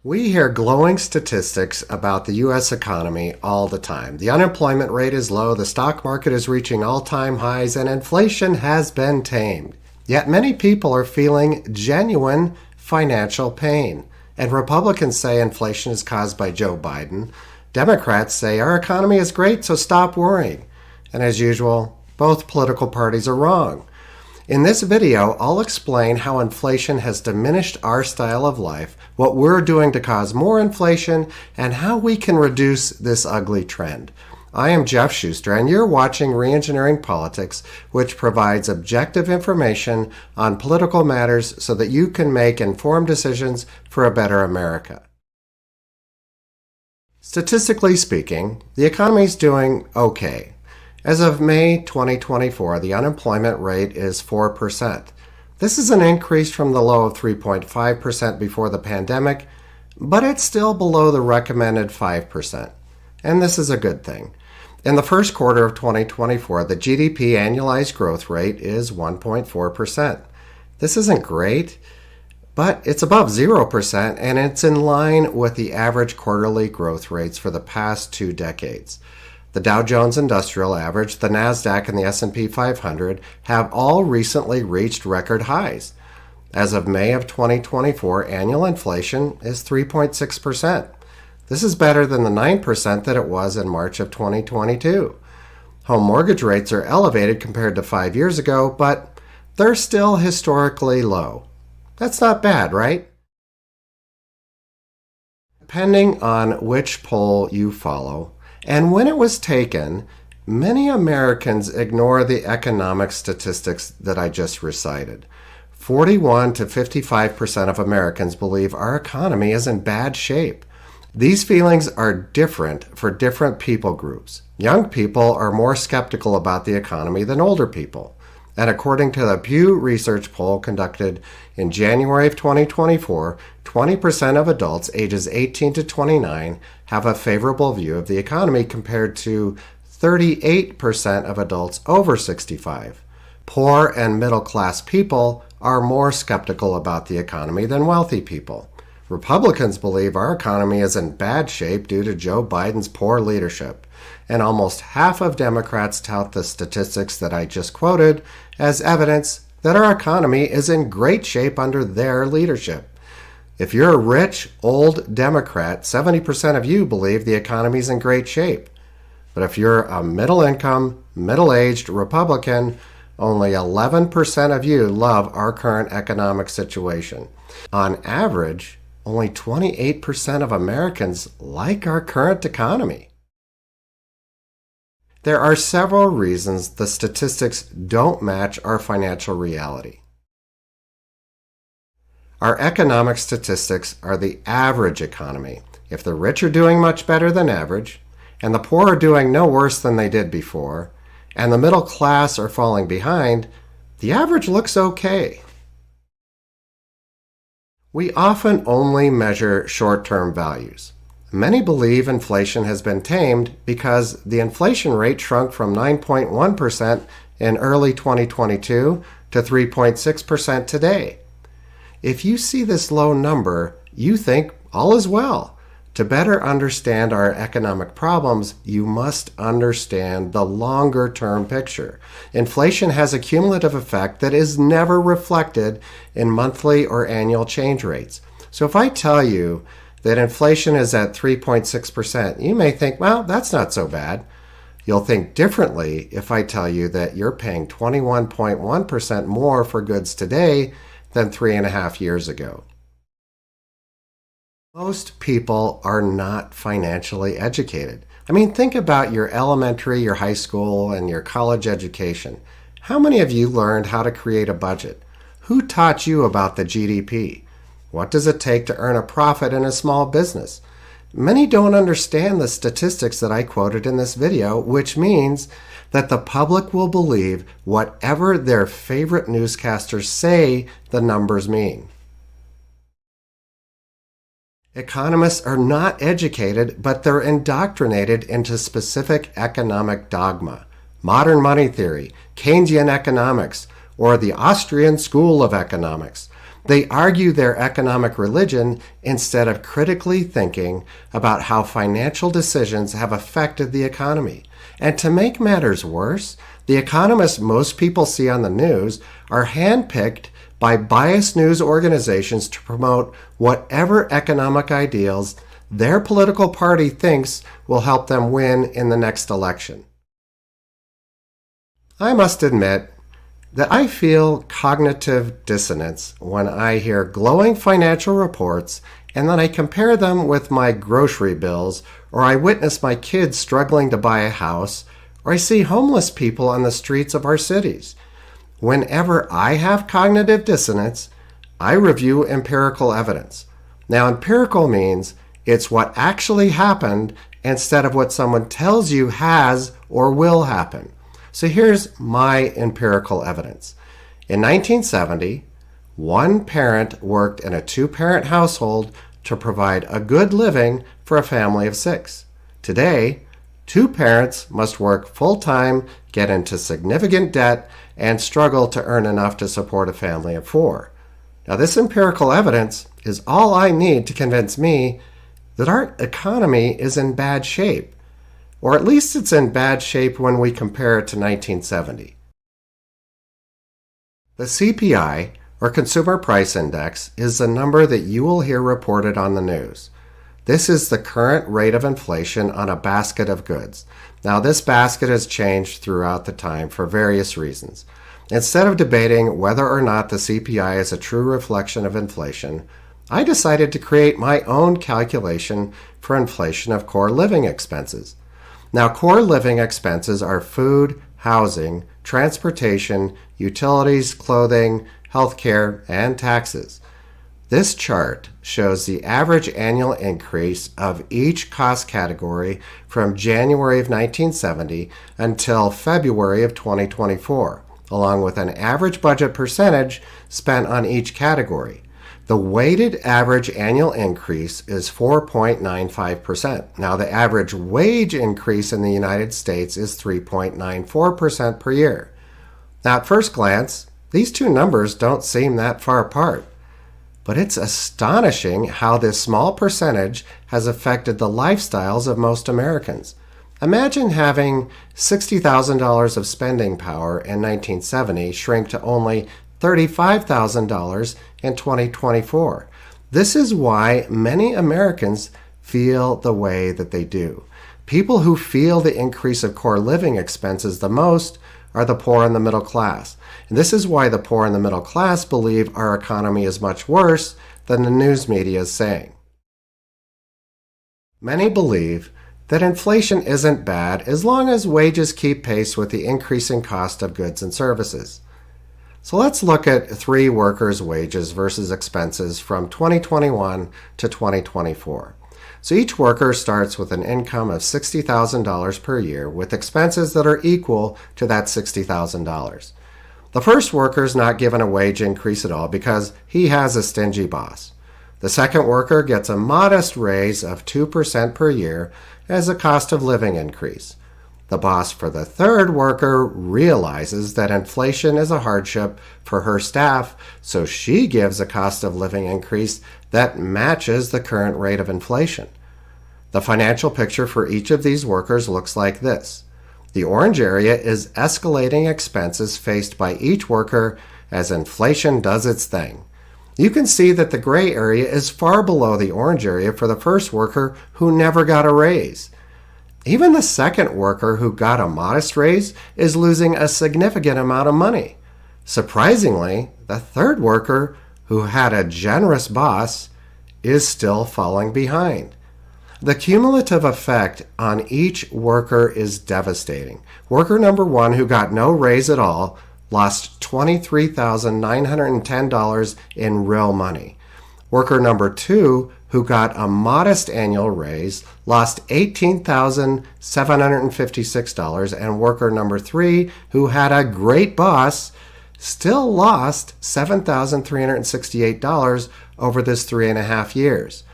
We hear glowing statistics about the U.S. economy all the time. The unemployment rate is low, the stock market is reaching all-time highs, and inflation has been tamed. Yet many people are feeling genuine financial pain. And Republicans say inflation is caused by Joe Biden. Democrats say our economy is great, so stop worrying. And as usual, both political parties are wrong. In this video, I'll explain how inflation has diminished our style of life, what we're doing to cause more inflation, and how we can reduce this ugly trend. I am Jeff Schuster, and you're watching Reengineering Politics, which provides objective information on political matters so that you can make informed decisions for a better America. Statistically speaking, the economy is doing okay. As of May 2024, the unemployment rate is 4%. This is an increase from the low of 3.5% before the pandemic, but it's still below the recommended 5%. And this is a good thing. In the first quarter of 2024, the GDP annualized growth rate is 1.4%. This isn't great, but it's above 0%, and it's in line with the average quarterly growth rates for the past 2 decades. The Dow Jones Industrial Average, the NASDAQ, and the S&P 500 have all recently reached record highs. As of May of 2024, annual inflation is 3.6%. This is better than the 9% that it was in March of 2022. Home mortgage rates are elevated compared to 5 years ago, but they're still historically low. That's not bad, right? Depending on which poll you follow, and when it was taken, many Americans ignore the economic statistics that I just recited. 41 to 55% of Americans believe our economy is in bad shape. These feelings are different for different people groups. Young people are more skeptical about the economy than older people. And according to the Pew Research poll conducted in January of 2024, 20% of adults ages 18 to 29 have a favorable view of the economy compared to 38% of adults over 65. Poor and middle-class people are more skeptical about the economy than wealthy people. Republicans believe our economy is in bad shape due to Joe Biden's poor leadership, and almost half of Democrats tout the statistics that I just quoted as evidence that our economy is in great shape under their leadership. If you're a rich, old Democrat, 70% of you believe the economy is in great shape. But if you're a middle-income, middle-aged Republican, only 11% of you love our current economic situation. On average, only 28% of Americans like our current economy. There are several reasons the statistics don't match our financial reality. Our economic statistics are the average economy. If the rich are doing much better than average, and the poor are doing no worse than they did before, and the middle class are falling behind, the average looks okay. We often only measure short-term values. Many believe inflation has been tamed because the inflation rate shrunk from 9.1% in early 2022 to 3.6% today. If you see this low number, you think all is well. To better understand our economic problems, you must understand the longer-term picture. Inflation has a cumulative effect that is never reflected in monthly or annual change rates. So if I tell you that inflation is at 3.6%, you may think, well, that's not so bad. You'll think differently if I tell you that you're paying 21.1% more for goods today than 3.5 years ago. Most people are not financially educated. I mean, think about your elementary, your high school, and your college education. How many of you learned how to create a budget? Who taught you about the GDP? What does it take to earn a profit in a small business? Many don't understand the statistics that I quoted in this video, which means that the public will believe whatever their favorite newscasters say the numbers mean. Economists are not educated, but they're indoctrinated into specific economic dogma. Modern money theory, Keynesian economics, or the Austrian school of economics. They argue their economic religion instead of critically thinking about how financial decisions have affected the economy. And to make matters worse, the economists most people see on the news are handpicked by biased news organizations to promote whatever economic ideals their political party thinks will help them win in the next election. I must admit that I feel cognitive dissonance when I hear glowing financial reports and then I compare them with my grocery bills, or I witness my kids struggling to buy a house, or I see homeless people on the streets of our cities. Whenever I have cognitive dissonance, I review empirical evidence. Now, empirical means it's what actually happened instead of what someone tells you has or will happen. So here's my empirical evidence. In 1970, one parent worked in a two-parent household to provide a good living for a family of 6. Today, two parents must work full-time, get into significant debt, and struggle to earn enough to support a family of 4. Now, this empirical evidence is all I need to convince me that our economy is in bad shape. Or at least it's in bad shape when we compare it to 1970. The CPI, or Consumer Price Index, is the number that you will hear reported on the news. This is the current rate of inflation on a basket of goods. Now, this basket has changed throughout the time for various reasons. Instead of debating whether or not the CPI is a true reflection of inflation, I decided to create my own calculation for inflation of core living expenses. Now, core living expenses are food, housing, transportation, utilities, clothing, healthcare, and taxes. This chart shows the average annual increase of each cost category from January of 1970 until February of 2024, along with an average budget percentage spent on each category. The weighted average annual increase is 4.95%. Now, the average wage increase in the United States is 3.94% per year. Now, at first glance, these two numbers don't seem that far apart. But it's astonishing how this small percentage has affected the lifestyles of most Americans. Imagine having $60,000 of spending power in 1970 shrink to only $35,000 in 2024. This is why many Americans feel the way that they do. People who feel the increase of core living expenses the most are the poor and the middle class. And this is why the poor and the middle class believe our economy is much worse than the news media is saying. Many believe that inflation isn't bad as long as wages keep pace with the increasing cost of goods and services. So let's look at 3 workers' wages versus expenses from 2021 to 2024. So each worker starts with an income of $60,000 per year with expenses that are equal to that $60,000. The first worker is not given a wage increase at all because he has a stingy boss. The second worker gets a modest raise of 2% per year as a cost of living increase. The boss for the third worker realizes that inflation is a hardship for her staff, so she gives a cost of living increase that matches the current rate of inflation. The financial picture for each of these workers looks like this. The orange area is escalating expenses faced by each worker as inflation does its thing. You can see that the gray area is far below the orange area for the first worker who never got a raise. Even the second worker who got a modest raise is losing a significant amount of money. Surprisingly, the third worker who had a generous boss is still falling behind. The cumulative effect on each worker is devastating. Worker number 1, who got no raise at all, lost $23,910 in real money. Worker number 2, who got a modest annual raise, lost $18,756, and worker number 3, who had a great boss, still lost $7,368 over this 3.5 years.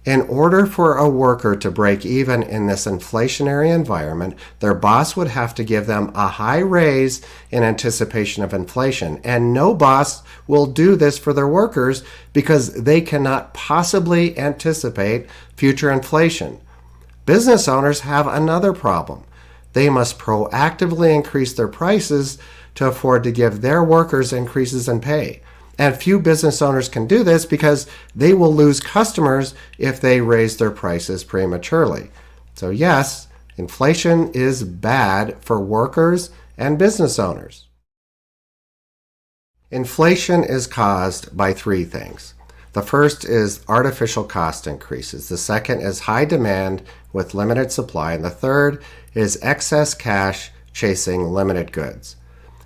In order for a worker to break even in this inflationary environment, their boss would have to give them a high raise in anticipation of inflation. And no boss will do this for their workers because they cannot possibly anticipate future inflation. Business owners have another problem. They must proactively increase their prices to afford to give their workers increases in pay. And few business owners can do this because they will lose customers if they raise their prices prematurely. So yes, inflation is bad for workers and business owners. Inflation is caused by three things. The first is artificial cost increases. The second is high demand with limited supply. And the third is excess cash chasing limited goods.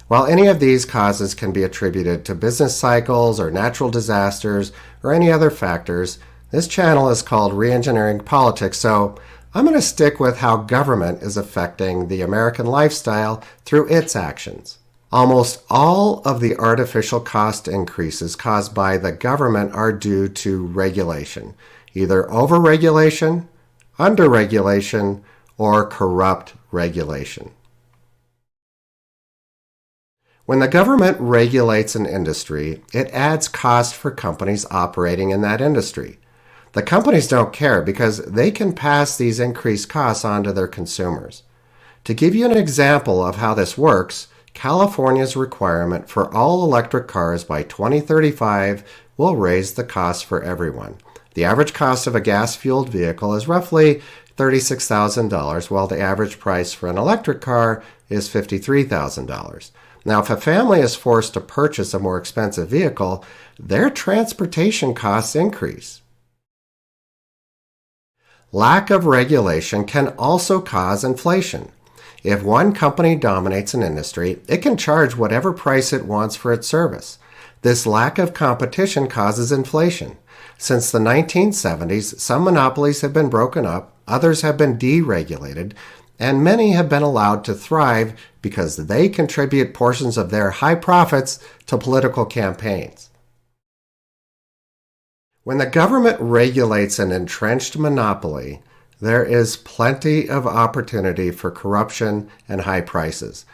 While any of these causes can be attributed to business cycles or natural disasters or any other factors, this channel is called Reengineering Politics, so I'm going to stick with how government is affecting the American lifestyle through its actions. Almost all of the artificial cost increases caused by the government are due to regulation, either overregulation, underregulation, or corrupt regulation. When the government regulates an industry, it adds cost for companies operating in that industry. The companies don't care because they can pass these increased costs on to their consumers. To give you an example of how this works, California's requirement for all electric cars by 2035 will raise the cost for everyone. The average cost of a gas-fueled vehicle is roughly $36,000, while the average price for an electric car is $53,000. Now, if a family is forced to purchase a more expensive vehicle, their transportation costs increase. Lack of regulation can also cause inflation. If one company dominates an industry, it can charge whatever price it wants for its service. This lack of competition causes inflation. Since the 1970s, some monopolies have been broken up, others have been deregulated, and many have been allowed to thrive because they contribute portions of their high profits to political campaigns. When the government regulates an entrenched monopoly, there is plenty of opportunity for corruption and high prices.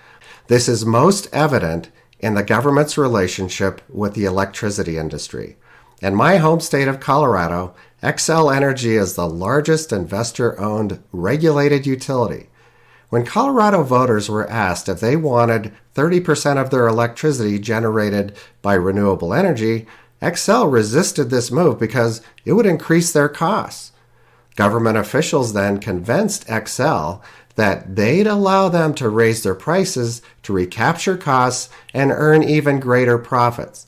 This is most evident in the government's relationship with the electricity industry. In my home state of Colorado, Xcel Energy is the largest investor-owned regulated utility. When Colorado voters were asked if they wanted 30% of their electricity generated by renewable energy, Xcel resisted this move because it would increase their costs. Government officials then convinced Xcel that they'd allow them to raise their prices to recapture costs and earn even greater profits.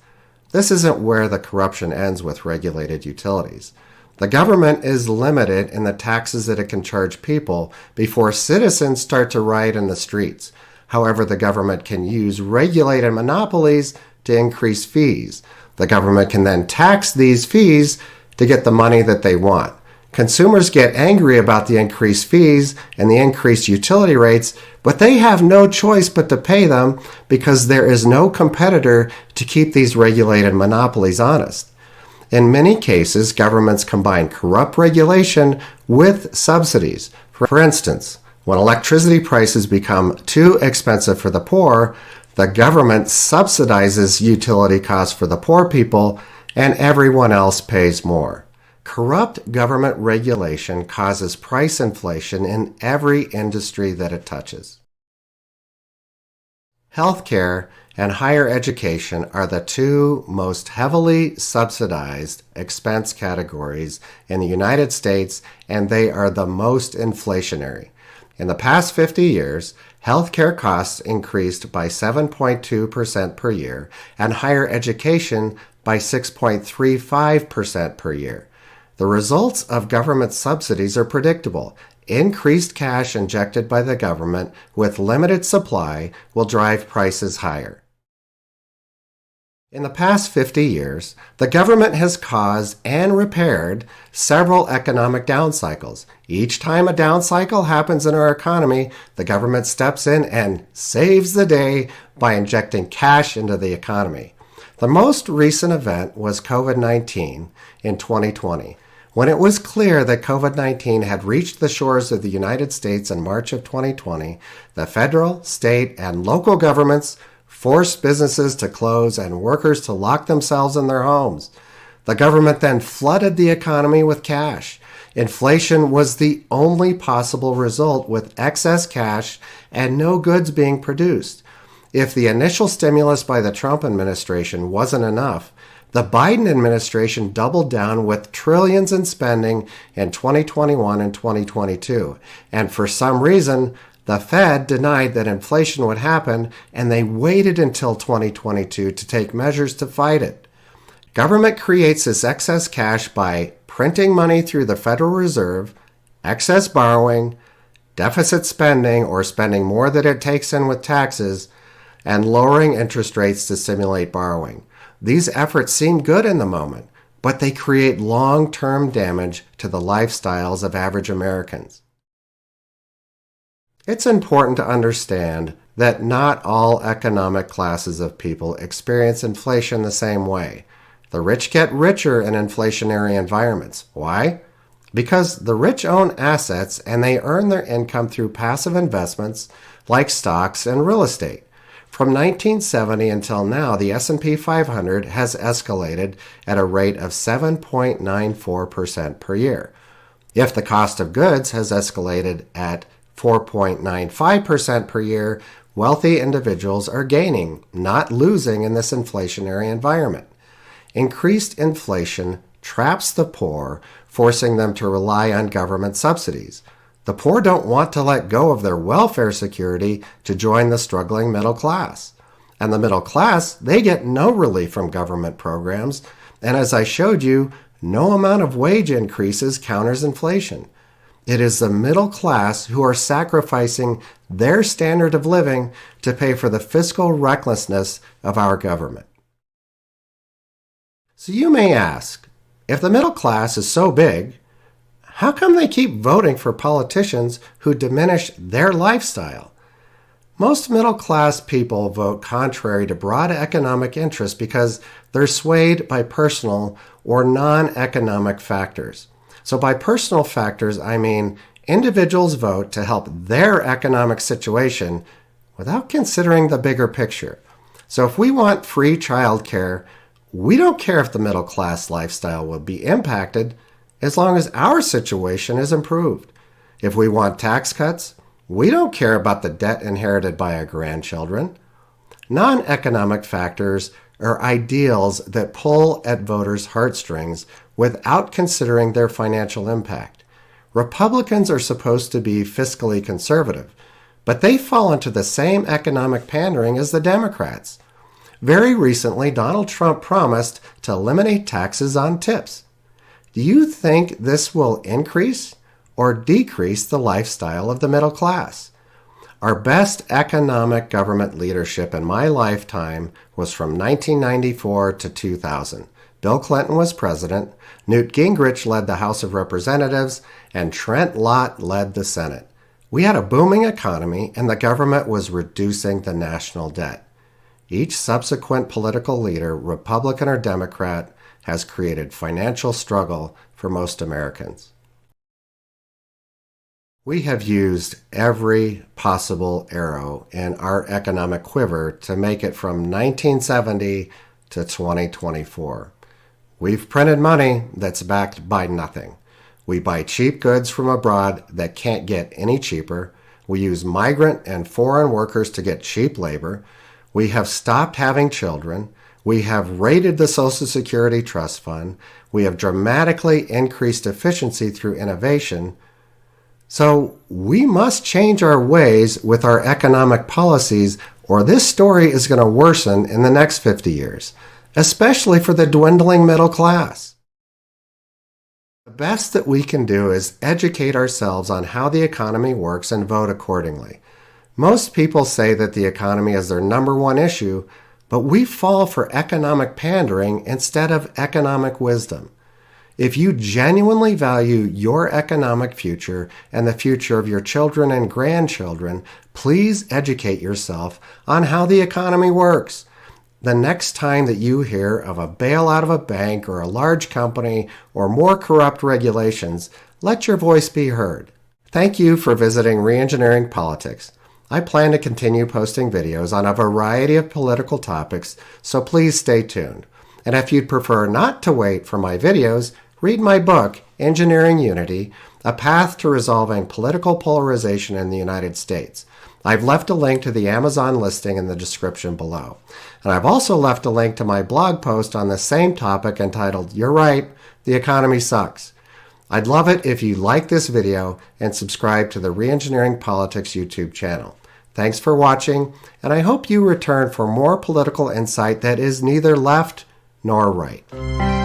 This isn't where the corruption ends with regulated utilities. The government is limited in the taxes that it can charge people before citizens start to riot in the streets. However, the government can use regulated monopolies to increase fees. The government can then tax these fees to get the money that they want. Consumers get angry about the increased fees and the increased utility rates, but they have no choice but to pay them because there is no competitor to keep these regulated monopolies honest. In many cases, governments combine corrupt regulation with subsidies. For instance, when electricity prices become too expensive for the poor, the government subsidizes utility costs for the poor people, and everyone else pays more. Corrupt government regulation causes price inflation in every industry that it touches. Healthcare and higher education are the two most heavily subsidized expense categories in the United States, and they are the most inflationary. In the past 50 years, healthcare costs increased by 7.2% per year, and higher education by 6.35% per year. The results of government subsidies are predictable. Increased cash injected by the government with limited supply will drive prices higher. In the past 50 years, the government has caused and repaired several economic down cycles. Each time a down cycle happens in our economy, the government steps in and saves the day by injecting cash into the economy. The most recent event was COVID-19 in 2020. When it was clear that COVID-19 had reached the shores of the United States in March of 2020, the federal, state, and local governments forced businesses to close and workers to lock themselves in their homes. The government then flooded the economy with cash. Inflation was the only possible result, with excess cash and no goods being produced. If the initial stimulus by the Trump administration wasn't enough, the Biden administration doubled down with trillions in spending in 2021 and 2022. And for some reason, the Fed denied that inflation would happen, and they waited until 2022 to take measures to fight it. Government creates this excess cash by printing money through the Federal Reserve, excess borrowing, deficit spending or spending more than it takes in with taxes, and lowering interest rates to stimulate borrowing. These efforts seem good in the moment, but they create long-term damage to the lifestyles of average Americans. It's important to understand that not all economic classes of people experience inflation the same way. The rich get richer in inflationary environments. Why? Because the rich own assets and they earn their income through passive investments like stocks and real estate. From 1970 until now, the S&P 500 has escalated at a rate of 7.94% per year. If the cost of goods has escalated at 4.95% per year, wealthy individuals are gaining, not losing in this inflationary environment. Increased inflation traps the poor, forcing them to rely on government subsidies. The poor don't want to let go of their welfare security to join the struggling middle class. And the middle class, they get no relief from government programs, and as I showed you, no amount of wage increases counters inflation. It is the middle class who are sacrificing their standard of living to pay for the fiscal recklessness of our government. So you may ask, if the middle class is so big, how come they keep voting for politicians who diminish their lifestyle? Most middle-class people vote contrary to broad economic interests because they're swayed by personal or non-economic factors. So by personal factors, I mean individuals vote to help their economic situation without considering the bigger picture. So if we want free childcare, we don't care if the middle-class lifestyle will be impacted as long as our situation is improved. If we want tax cuts, we don't care about the debt inherited by our grandchildren. Non-economic factors are ideals that pull at voters' heartstrings without considering their financial impact. Republicans are supposed to be fiscally conservative, but they fall into the same economic pandering as the Democrats. Very recently, Donald Trump promised to eliminate taxes on tips. Do you think this will increase or decrease the lifestyle of the middle class? Our best economic government leadership in my lifetime was from 1994 to 2000. Bill Clinton was president, Newt Gingrich led the House of Representatives, and Trent Lott led the Senate. We had a booming economy, and the government was reducing the national debt. Each subsequent political leader, Republican or Democrat, has created financial struggle for most Americans. We have used every possible arrow in our economic quiver to make it from 1970 to 2024. We've printed money that's backed by nothing. We buy cheap goods from abroad that can't get any cheaper. We use migrant and foreign workers to get cheap labor. We have stopped having children. We have raided the Social Security Trust Fund. We have dramatically increased efficiency through innovation. So we must change our ways with our economic policies, or this story is going to worsen in the next 50 years, especially for the dwindling middle class. The best that we can do is educate ourselves on how the economy works and vote accordingly. Most people say that the economy is their number one issue, but we fall for economic pandering instead of economic wisdom. If you genuinely value your economic future and the future of your children and grandchildren, please educate yourself on how the economy works. the next time that you hear of a bailout of a bank or a large company or more corrupt regulations, let your voice be heard. Thank you for visiting Reengineering Politics. I plan to continue posting videos on a variety of political topics, so please stay tuned. And if you'd prefer not to wait for my videos, read my book, Engineering Unity, A Path to Resolving Political Polarization in the United States. I've left a link to the Amazon listing in the description below. And I've also left a link to my blog post on the same topic entitled, You're Right, the Economy Sucks. I'd love it if you like this video and subscribe to the Reengineering Politics YouTube channel. Thanks for watching, and I hope you return for more political insight that is neither left nor right.